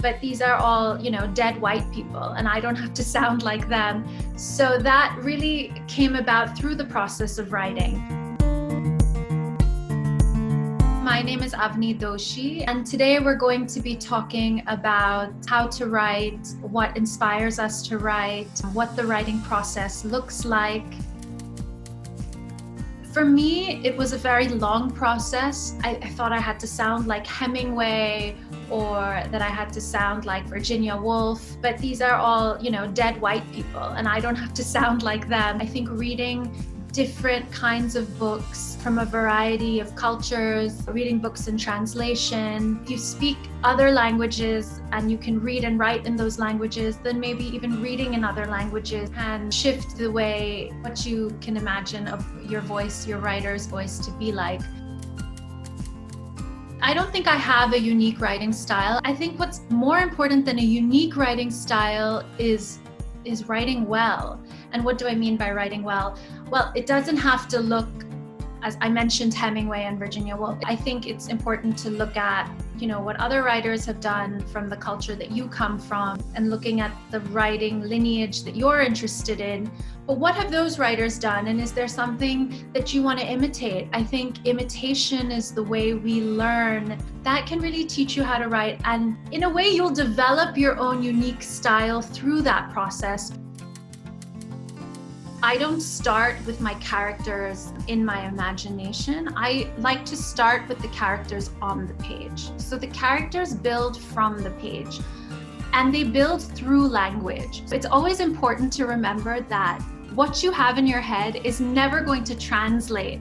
but these are all, dead white people, and I don't have to sound like them. So that really came about through the process of writing. My name is Avni Doshi, and today we're going to be talking about how to write, what inspires us to write, what the writing process looks like. For me, it was a very long process. I thought I had to sound like Hemingway or that I had to sound like Virginia Woolf, but these are all, dead white people, and I don't have to sound like them. I think reading different kinds of books from a variety of cultures, reading books in translation. If you speak other languages and you can read and write in those languages, then maybe even reading in other languages can shift the way what you can imagine of your voice, your writer's voice to be like. I don't think I have a unique writing style. I think what's more important than a unique writing style is writing well. And what do I mean by writing well? Well, it doesn't have to look, as I mentioned, Hemingway and Virginia Woolf. I think it's important to look at, what other writers have done from the culture that you come from and looking at the writing lineage that you're interested in. But what have those writers done? And is there something that you want to imitate? I think imitation is the way we learn. That can really teach you how to write. And in a way, you'll develop your own unique style through that process. I don't start with my characters in my imagination. I like to start with the characters on the page. So the characters build from the page, and they build through language. It's always important to remember that what you have in your head is never going to translate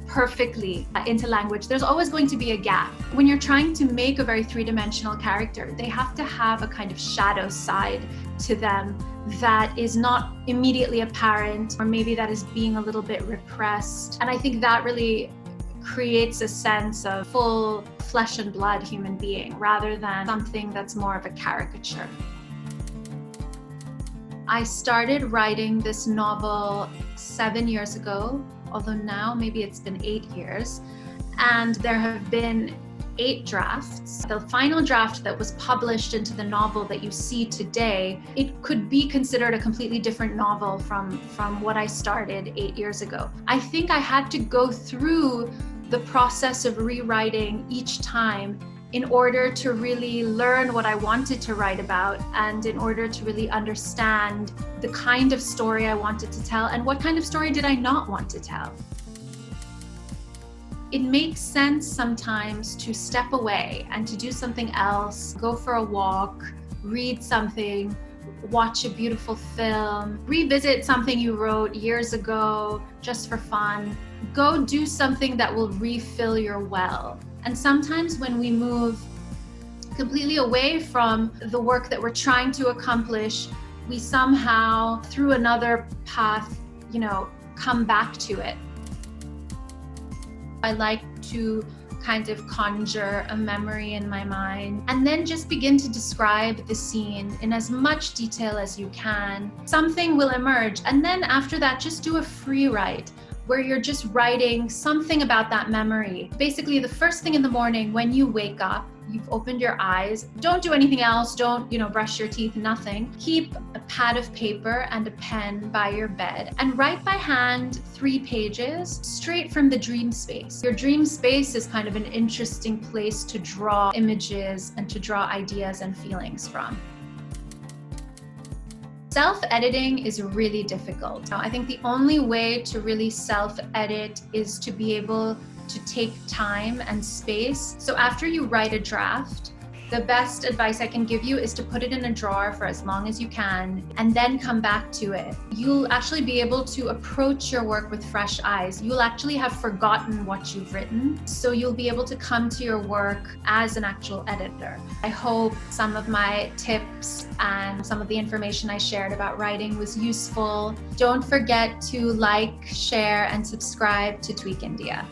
perfectly into language. There's always going to be a gap. When you're trying to make a very three-dimensional character, they have to have a kind of shadow side to them that is not immediately apparent, or maybe that is being a little bit repressed. And I think that really creates a sense of full flesh and blood human being rather than something that's more of a caricature. I started writing this novel 7 years ago, although now maybe it's been 8 years, and there have been 8 drafts. The final draft that was published into the novel that you see today, it could be considered a completely different novel from what I started 8 years ago. I think I had to go through the process of rewriting each time in order to really learn what I wanted to write about, and in order to really understand the kind of story I wanted to tell and what kind of story did I not want to tell. It makes sense sometimes to step away and to do something else, go for a walk, read something, watch a beautiful film, revisit something you wrote years ago just for fun. Go do something that will refill your well. And sometimes when we move completely away from the work that we're trying to accomplish, we somehow, through another path, come back to it. I like to kind of conjure a memory in my mind and then just begin to describe the scene in as much detail as you can. Something will emerge, and then after that, just do a free write where you're just writing something about that memory. Basically, the first thing in the morning when you wake up, you've opened your eyes, don't do anything else, don't, brush your teeth, nothing. Keep a pad of paper and a pen by your bed and write by hand 3 pages straight from the dream space. Your dream space is kind of an interesting place to draw images and to draw ideas and feelings from. Self-editing is really difficult. I think the only way to really self-edit is to be able to take time and space. So after you write a draft, the best advice I can give you is to put it in a drawer for as long as you can and then come back to it. You'll actually be able to approach your work with fresh eyes. You'll actually have forgotten what you've written, so you'll be able to come to your work as an actual editor. I hope some of my tips and some of the information I shared about writing was useful. Don't forget to like, share, and subscribe to Tweak India.